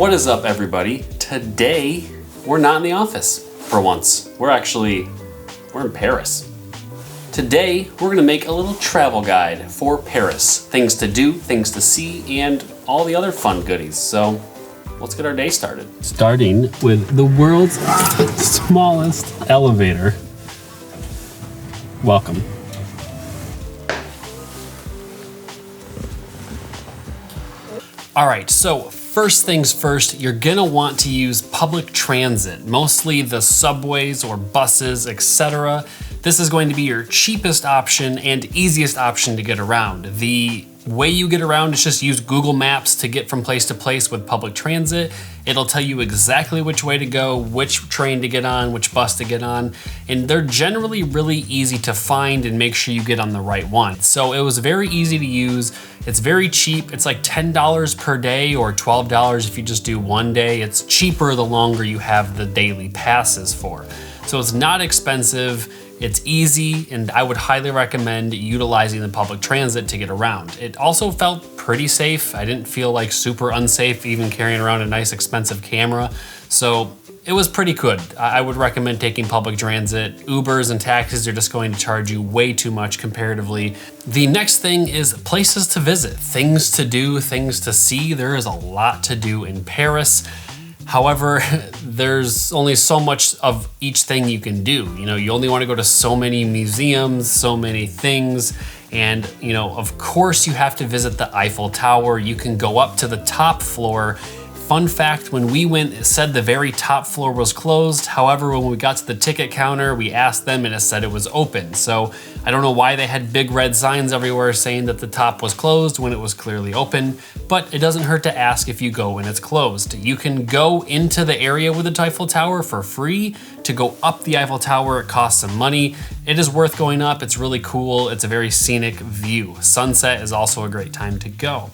What is up, everybody? Today, we're not in the office for once. We're in Paris. Today, we're gonna make a little travel guide for Paris. Things to do, things to see, and all the other fun goodies. So, let's get our day started. Starting with the world's smallest elevator. Welcome. All right, so first things first, you're gonna want to use public transit, mostly the subways or buses, etc. This is going to be your cheapest option and easiest option to get around. The way you get around is just use Google Maps to get from place to place with public transit. It'll tell you exactly which way to go, which train to get on, which bus to get on, and they're generally really easy to find and make sure you get on the right one. So it was very easy to use. It's very cheap. It's like $10 per day or $12 if you just do one day. It's cheaper the longer you have the daily passes for. So it's not expensive. It's easy, and I would highly recommend utilizing the public transit to get around. It also felt pretty safe. I didn't feel like super unsafe even carrying around a nice expensive camera. So it was pretty good. I would recommend taking public transit. Ubers and taxis are just going to charge you way too much comparatively. The next thing is places to visit, things to do, things to see. There is a lot to do in Paris. However, there's only so much of each thing you can do. You know, you only want to go to so many museums, so many things. And, you know, of course you have to visit the Eiffel Tower. You can go up to the top floor. Fun fact, when we went, it said the very top floor was closed. However, when we got to the ticket counter, we asked them and it said it was open. So I don't know why they had big red signs everywhere saying that the top was closed when it was clearly open, but it doesn't hurt to ask if you go when it's closed. You can go into the area with the Eiffel Tower for free. To go up the Eiffel Tower, it costs some money. It is worth going up. It's really cool. It's a very scenic view. Sunset is also a great time to go.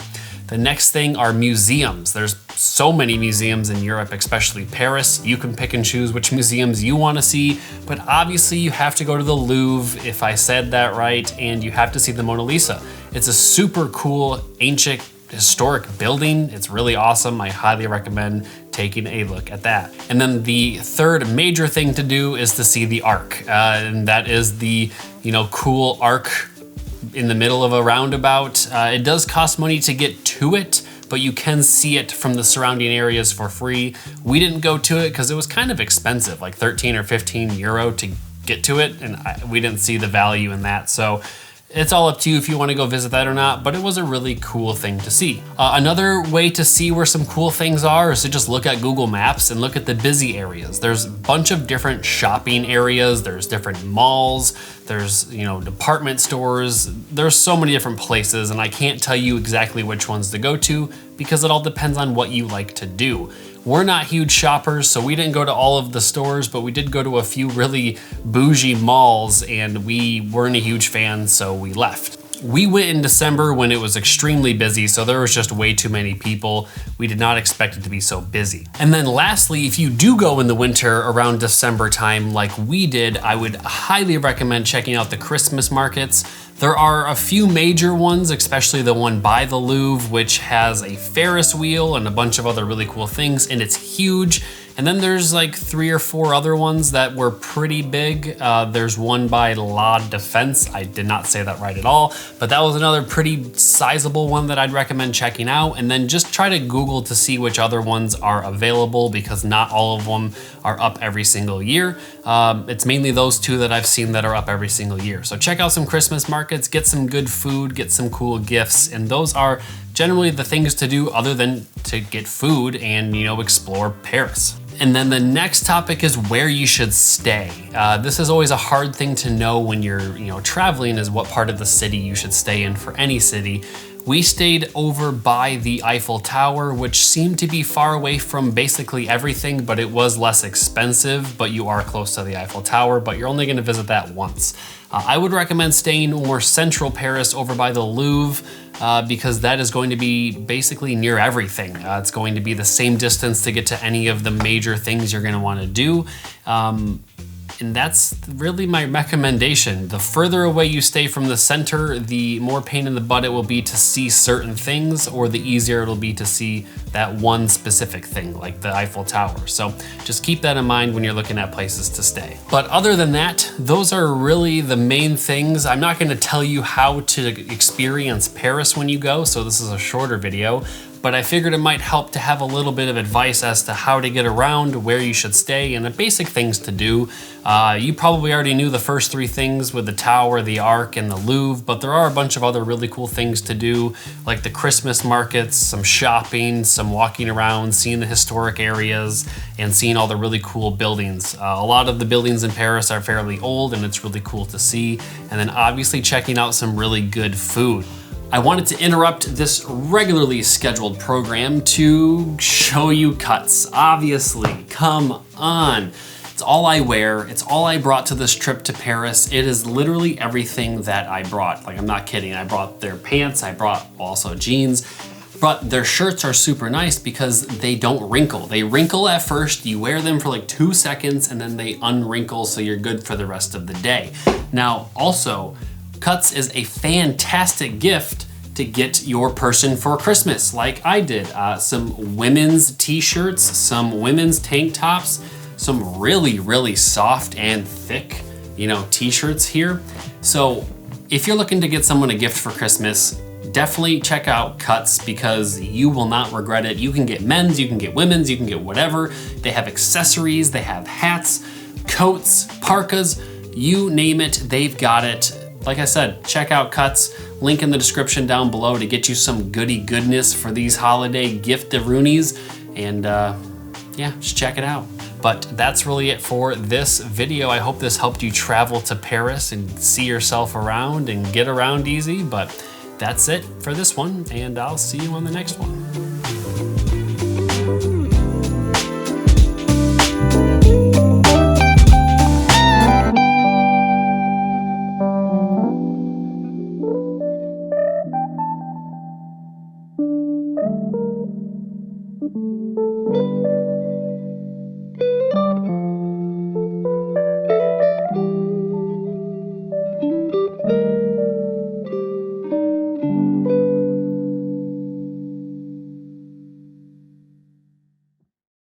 The next thing are museums. There's so many museums in Europe, especially Paris. You can pick and choose which museums you want to see, but obviously you have to go to the Louvre, if I said that right, and you have to see the Mona Lisa. It's a super cool, ancient, historic building. It's really awesome. I highly recommend taking a look at that. And then the third major thing to do is to see the Arc, and that is the, cool arc in the middle of a roundabout. It does cost money to get to it, but you can see it from the surrounding areas for free. We didn't go to it because it was kind of expensive, like 13 or 15 euro to get to it, and we didn't see the value in that. So it's all up to you if you want to go visit that or not, but it was a really cool thing to see. Another way to see where some cool things are is to just look at Google Maps and look at the busy areas. There's a bunch of different shopping areas, there's different malls, there's department stores, there's so many different places, and I can't tell you exactly which ones to go to because it all depends on what you like to do. We're not huge shoppers, so we didn't go to all of the stores, but we did go to a few really bougie malls, and we weren't a huge fan, so we left. We went in December when it was extremely busy, so there was just way too many people. We did not expect it to be so busy. And then lastly, if you do go in the winter around December time like we did, I would highly recommend checking out the Christmas markets. There are a few major ones, especially the one by the Louvre, which has a Ferris wheel and a bunch of other really cool things, and it's huge. And then there's like 3 or 4 other ones that were pretty big. There's one by La Défense. I did not say that right at all, but that was another pretty sizable one that I'd recommend checking out. And then just try to Google to see which other ones are available because not all of them are up every single year. It's mainly those 2 that I've seen that are up every single year. So check out some Christmas markets, get some good food, get some cool gifts, and those are generally the things to do other than to get food and, explore Paris. And then the next topic is where you should stay. This is always a hard thing to know when you're, traveling, is what part of the city you should stay in for any city. We stayed over by the Eiffel Tower, which seemed to be far away from basically everything, but it was less expensive, but you are close to the Eiffel Tower, but you're only gonna visit that once. I would recommend staying more central Paris over by the Louvre, because that is going to be basically near everything. It's going to be the same distance to get to any of the major things you're gonna wanna do. And that's really my recommendation. The further away you stay from the center, the more pain in the butt it will be to see certain things, or the easier it'll be to see that one specific thing, like the Eiffel Tower. So just keep that in mind when you're looking at places to stay. But other than that, those are really the main things. I'm not gonna tell you how to experience Paris when you go, so this is a shorter video. But I figured it might help to have a little bit of advice as to how to get around, where you should stay, and the basic things to do. You probably already knew the first three things with the Tower, the Arc, and the Louvre, but there are a bunch of other really cool things to do, like the Christmas markets, some shopping, some walking around, seeing the historic areas, and seeing all the really cool buildings. A lot of the buildings in Paris are fairly old, and it's really cool to see. And then obviously checking out some really good food. I wanted to interrupt this regularly scheduled program to show you Cuts. Obviously, come on. It's all I wear. It's all I brought to this trip to Paris. It is literally everything that I brought. Like, I'm not kidding. I brought their pants. I brought also jeans. But their shirts are super nice because they don't wrinkle. They wrinkle at first. You wear them for like 2 seconds and then they unwrinkle, so you're good for the rest of the day. Now, also, Cuts is a fantastic gift to get your person for Christmas, like I did. Some women's t-shirts, some women's tank tops, some really, really soft and thick, t-shirts here. So if you're looking to get someone a gift for Christmas, definitely check out Cuts because you will not regret it. You can get men's, you can get women's, you can get whatever. They have accessories, they have hats, coats, parkas, you name it, they've got it. Like I said, check out Cuts. Link in the description down below to get you some goody goodness for these holiday gift-a-roonies. And yeah, just check it out. But that's really it for this video. I hope this helped you travel to Paris and see yourself around and get around easy. But that's it for this one, and I'll see you on the next one.